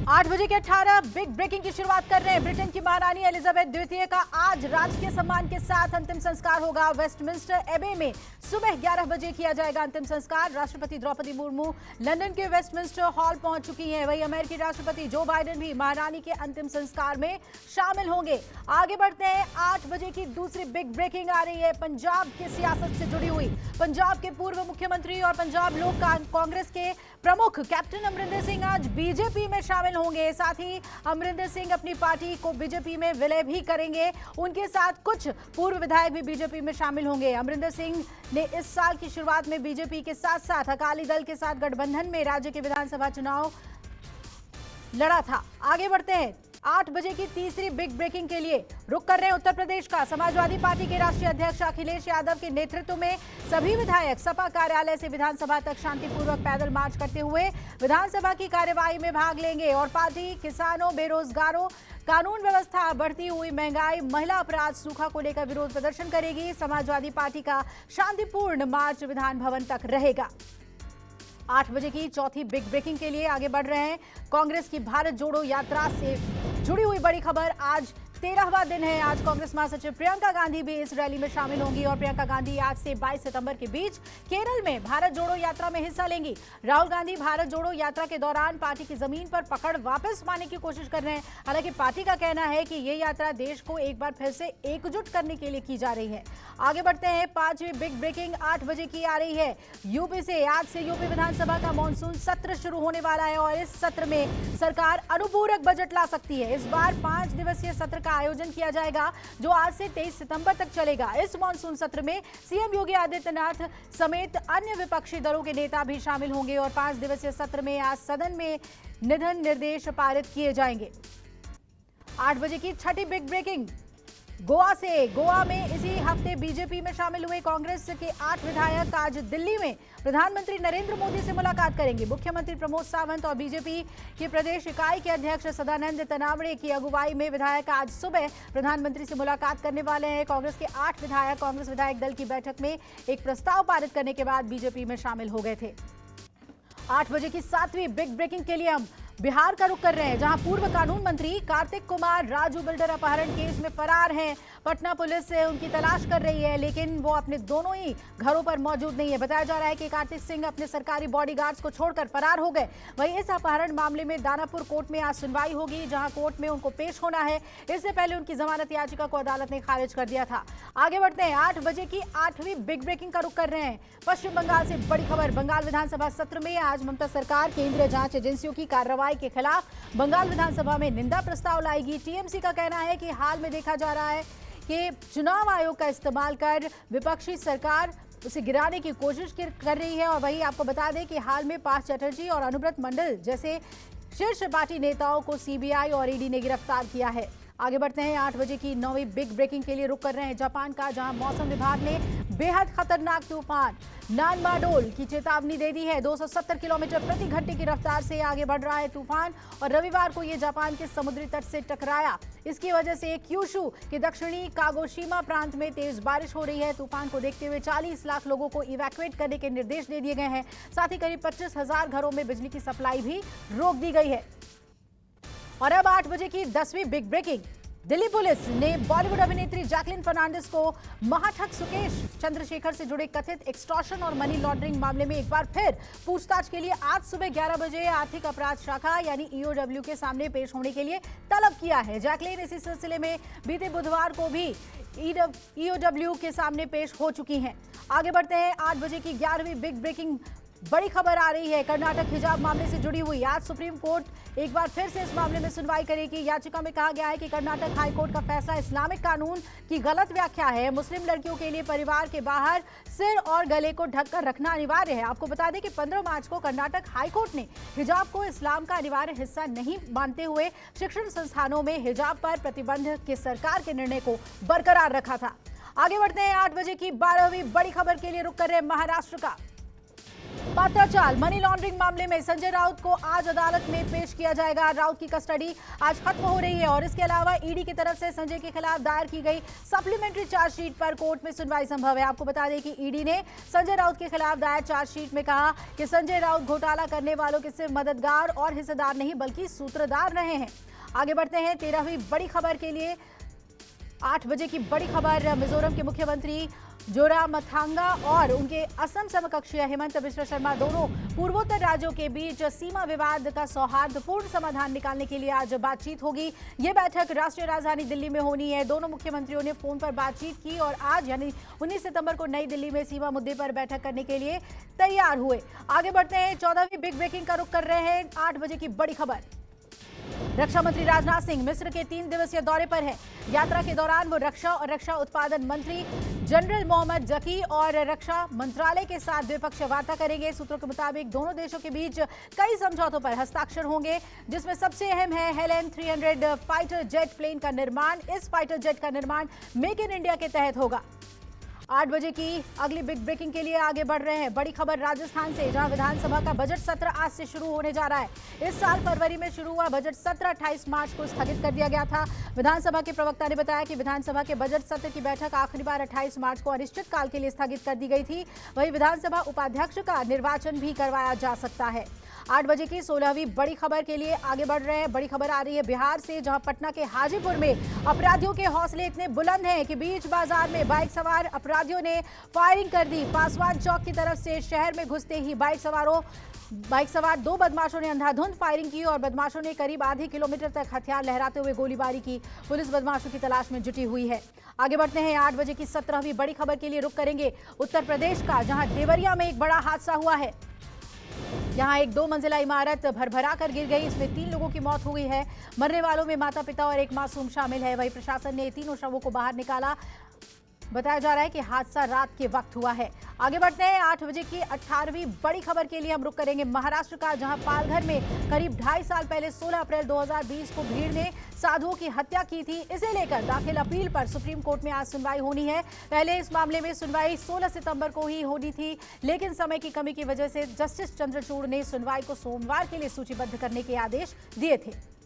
8 बजे के 18 big breaking की शुरुआत कर रहे हैं। ब्रिटेन की महारानी एलिजाबेथ द्वितीय का आज राजकीय सम्मान के साथ अंतिम संस्कार होगा। वेस्टमिंस्टर एबे में सुबह 11 बजे किया जाएगा अंतिम संस्कार। राष्ट्रपति द्रौपदी मुर्मू लंदन के वेस्टमिंस्टर हॉल पहुंच चुकी हैं। वहीं अमेरिकी राष्ट्रपति जो बाइडेन भी महारानी के अंतिम संस्कार में शामिल होंगे। आगे बढ़ते हैं। 8 बजे की दूसरी बिग ब्रेकिंग आ रही है पंजाब की सियासत से जुड़ी हुई। पंजाब के पूर्व मुख्यमंत्री और पंजाब लोक कांग्रेस के प्रमुख कैप्टन अमरिंदर सिंह आज बीजेपी में शामिल होंगे। साथ ही अमरिंदर सिंह अपनी पार्टी को बीजेपी में विलय भी करेंगे। उनके साथ कुछ पूर्व विधायक भी बीजेपी में शामिल होंगे। अमरिंदर सिंह ने इस साल की शुरुआत में बीजेपी के साथ साथ अकाली दल के साथ गठबंधन में राज्य के विधानसभा चुनाव लड़ा था। आगे बढ़ते हैं। 8 बजे की तीसरी बिग ब्रेकिंग के लिए रुक कर रहे हैं उत्तर प्रदेश का। समाजवादी पार्टी के राष्ट्रीय अध्यक्ष अखिलेश यादव के नेतृत्व में सभी विधायक सपा कार्यालय से विधानसभा तक शांतिपूर्वक पैदल मार्च करते हुए विधानसभा की कार्यवाही में भाग लेंगे और पार्टी किसानों, बेरोजगारों, कानून व्यवस्था, बढ़ती हुई महंगाई, महिला अपराध, सूखा को लेकर विरोध प्रदर्शन करेगी। समाजवादी पार्टी का शांतिपूर्ण मार्च विधान भवन तक रहेगा। 8 बजे की चौथी बिग ब्रेकिंग के लिए आगे बढ़ रहे हैं। कांग्रेस की भारत जोड़ो यात्रा से जुड़ी हुई बड़ी खबर। आज 13वां दिन है। आज कांग्रेस महासचिव प्रियंका गांधी भी इस रैली में शामिल होंगी और प्रियंका गांधी आज से 22 सितंबर के बीच केरल में भारत जोड़ो यात्रा में हिस्सा लेंगी। राहुल गांधी भारत जोड़ो यात्रा के दौरान पार्टी की जमीन पर पकड़ वापस पाने की कोशिश कर रहे हैं। हालांकि पार्टी का कहना है कि ये यात्रा देश को एक बार फिर से एकजुट करने के लिए की जा रही है। आगे बढ़ते हैं। 5वीं बिग ब्रेकिंग 8 बजे की आ रही है। यूपी से आज से यूपी विधानसभा का मानसून सत्र शुरू होने वाला है और इस सत्र में सरकार अनुपूरक बजट ला सकती है। इस बार 5 दिवसीय सत्र का आयोजन किया जाएगा जो आज से 23 सितंबर तक चलेगा। इस मानसून सत्र में सीएम योगी आदित्यनाथ समेत अन्य विपक्षी दलों के नेता भी शामिल होंगे और 5 दिवसीय सत्र में आज सदन में निधन निर्देश पारित किए जाएंगे। 8 बजे की छठी बिग ब्रेकिंग गोवा से। गोवा में इसी हफ्ते बीजेपी में शामिल हुए कांग्रेस के 8 विधायक आज दिल्ली में प्रधानमंत्री नरेंद्र मोदी से मुलाकात करेंगे। मुख्यमंत्री प्रमोद सावंत और बीजेपी की प्रदेश इकाई के अध्यक्ष सदानंद तनावड़े की अगुवाई में विधायक आज सुबह प्रधानमंत्री से मुलाकात करने वाले हैं। कांग्रेस के 8 विधायक कांग्रेस विधायक दल की बैठक में एक प्रस्ताव पारित करने के बाद बीजेपी में शामिल हो गए थे। 8 बजे की 7वीं बिग ब्रेकिंग के लिए हम बिहार का रुख कर रहे हैं, जहां पूर्व कानून मंत्री कार्तिक कुमार राजू बिल्डर अपहरण केस में फरार हैं। पटना पुलिस से उनकी तलाश कर रही है लेकिन वो अपने दोनों ही घरों पर मौजूद नहीं है। बताया जा रहा है कि कार्तिक सिंह अपने सरकारी बॉडीगार्ड्स को छोड़कर फरार हो गए। वहीं इस अपहरण मामले में दानापुर कोर्ट में आज सुनवाई होगी, जहां कोर्ट में उनको पेश होना है। इससे पहले उनकी जमानत याचिका को अदालत ने खारिज कर दिया था। आगे बढ़ते हैं। 8 बजे की 8वीं बिग ब्रेकिंग का रुख कर रहे हैं। पश्चिम बंगाल से बड़ी खबर। बंगाल विधानसभा सत्र में आज ममता सरकार केंद्रीय जांच एजेंसियों की कार्रवाई के खिलाफ बंगाल विधानसभा में निंदा प्रस्ताव लाएगी। टीएमसी का कहना है कि हाल में देखा जा रहा है कि चुनाव आयोग का इस्तेमाल कर विपक्षी सरकार उसे गिराने की कोशिश कर रही है। और वहीं आपको बता दें कि हाल में पार्थ चटर्जी और अनुव्रत मंडल जैसे शीर्ष पार्टी नेताओं को सीबीआई और ईडी ने गिरफ्तार किया है। आगे बढ़ते हैं। 8 बजे की 9वीं बिग ब्रेकिंग के लिए रुक कर रहे हैं जापान का, जहां मौसम विभाग ने बेहद खतरनाक तूफान नानमाडोल की चेतावनी दे दी है। 270 किलोमीटर प्रति घंटे की रफ्तार से आगे बढ़ रहा है तूफान और रविवार को ये जापान के समुद्री तट से टकराया। इसकी वजह से क्यूशु के दक्षिणी कागोशिमा प्रांत में तेज बारिश हो रही है। तूफान को देखते हुए 40 लाख लोगों को इवैक्यूएट करने के निर्देश दे दिए गए हैं। साथ ही करीब 25,000 घरों में बिजली की सप्लाई भी रोक दी गई है। और अब 8 बजे की 10वीं बिग ब्रेकिंग। दिल्ली पुलिस ने बॉलीवुड अभिनेत्री जैकलिन फर्नांडिस को महाठग सुकेश चंद्रशेखर से जुड़े कथित एक्सटॉर्शन और मनी लॉन्ड्रिंग मामले में एक बार फिर पूछताछ के लिए आज सुबह 11 बजे आर्थिक अपराध शाखा यानी ईओडब्ल्यू के सामने पेश होने के लिए तलब किया है। जैकलिन इसी सिलसिले में बीते बुधवार को भी ईओडब्ल्यू के सामने पेश हो चुकी हैं। आगे बढ़ते हैं। 8 बजे की 11वीं बिग ब्रेकिंग बड़ी खबर आ रही है कर्नाटक हिजाब मामले से जुड़ी हुई। आज सुप्रीम कोर्ट एक बार फिर से इस मामले में सुनवाई करेगी। याचिका में कहा गया है कि कर्नाटक हाईकोर्ट का फैसला इस्लामिक कानून की गलत व्याख्या है। मुस्लिम लड़कियों के लिए परिवार के बाहर सिर और गले को ढककर रखना अनिवार्य है। आपको बता दें कि 15 मार्च को कर्नाटक हाईकोर्ट ने हिजाब को इस्लाम का अनिवार्य हिस्सा नहीं मानते हुए शिक्षण संस्थानों में हिजाब पर प्रतिबंध के सरकार के निर्णय को बरकरार रखा था। आगे बढ़ते हैं। 8 बजे की 12वीं बड़ी खबर के लिए रुक कर रहे महाराष्ट्र का। पत्राचाल मनी लॉन्ड्रिंग मामले में संजय राउत को आज अदालत में पेश किया जाएगा। राउत की कस्टडी आज खत्म हो रही है और इसके अलावा ईडी की तरफ से संजय के खिलाफ दायर की गई सप्लीमेंट्री चार्जशीट पर कोर्ट में सुनवाई संभव है। आपको बता दें कि ईडी ने संजय राउत के खिलाफ दायर चार्जशीट में कहा कि संजय राउत घोटाला करने वालों के सिर्फ मददगार और हिस्सेदार नहीं बल्कि सूत्रधार रहे हैं। आगे बढ़ते हैं 13वीं बड़ी खबर के लिए। 8 बजे की बड़ी खबर, मिजोरम के मुख्यमंत्री जोरामथांगा और उनके असम समकक्षीय हेमंत बिश्व शर्मा दोनों पूर्वोत्तर राज्यों के बीच सीमा विवाद का सौहार्दपूर्ण समाधान निकालने के लिए आज बातचीत होगी। ये बैठक राष्ट्रीय राजधानी दिल्ली में होनी है। दोनों मुख्यमंत्रियों ने फोन पर बातचीत की और आज यानी 19 सितंबर को नई दिल्ली में सीमा मुद्दे पर बैठक करने के लिए तैयार हुए। आगे बढ़ते हैं, 14वीं बिग ब्रेकिंग का रुख कर रहे हैं। 8 बजे की बड़ी खबर, रक्षा मंत्री राजनाथ सिंह मिस्र के 3 दिवसीय दौरे पर हैं। यात्रा के दौरान वो रक्षा और रक्षा उत्पादन मंत्री जनरल मोहम्मद जकी और रक्षा मंत्रालय के साथ द्विपक्षीय वार्ता करेंगे। सूत्रों के मुताबिक दोनों देशों के बीच कई समझौतों पर हस्ताक्षर होंगे, जिसमें सबसे अहम है हेलेन 300 फाइटर जेट प्लेन का निर्माण। इस फाइटर जेट का निर्माण मेक इन इंडिया के तहत होगा। 8 बजे की अगली बिग ब्रेकिंग के लिए आगे बढ़ रहे हैं। बड़ी खबर राजस्थान से, जहां विधानसभा का बजट सत्र आज से शुरू होने जा रहा है। इस साल फरवरी में शुरू हुआ बजट सत्र 28 मार्च को स्थगित कर दिया गया था। विधानसभा के प्रवक्ता ने बताया कि विधानसभा के बजट सत्र की बैठक आखिरी बार 28 मार्च को अनिश्चित काल के लिए स्थगित कर दी गई थी। वहीं विधानसभा उपाध्यक्ष का निर्वाचन भी करवाया जा सकता है। 8 बजे की 16वीं बड़ी खबर के लिए आगे बढ़ रहे हैं। बड़ी खबर आ रही है बिहार से, जहां पटना के हाजीपुर में अपराधियों के हौसले इतने बुलंद हैं कि बीच बाजार में बाइक सवार अपराधियों ने फायरिंग कर दी। पासवान चौक की तरफ से शहर में घुसते ही बाइक सवार 2 बदमाशों ने अंधाधुंध फायरिंग की और बदमाशों ने करीब आधे किलोमीटर तक हथियार लहराते हुए गोलीबारी की। पुलिस बदमाशों की तलाश में जुटी हुई है। आगे बढ़ते हैं, 8 बजे की 17वीं बड़ी खबर के लिए रुख करेंगे उत्तर प्रदेश का, जहां देवरिया में एक बड़ा हादसा हुआ है। यहां एक 2 मंजिला इमारत भरभरा कर गिर गई। इसमें 3 लोगों की मौत हुई है। मरने वालों में माता पिता और एक मासूम शामिल है। वहीं प्रशासन ने तीनों शवों को बाहर निकाला। बताया जा रहा है कि हादसा रात के वक्त हुआ है। आगे बढ़ते हैं, 8 बजे की 18वीं बड़ी खबर के लिए हम रुख करेंगे महाराष्ट्र का, जहां पालघर में करीब 2.5 साल पहले 16 अप्रैल 2020 को भीड़ ने साधुओं की हत्या की थी। इसे लेकर दाखिल अपील पर सुप्रीम कोर्ट में आज सुनवाई होनी है। पहले इस मामले में सुनवाई 16 सितंबर को ही होनी थी, लेकिन समय की कमी की वजह से जस्टिस चंद्रचूड़ ने सुनवाई को सोमवार के लिए सूचीबद्ध करने के आदेश दिए थे।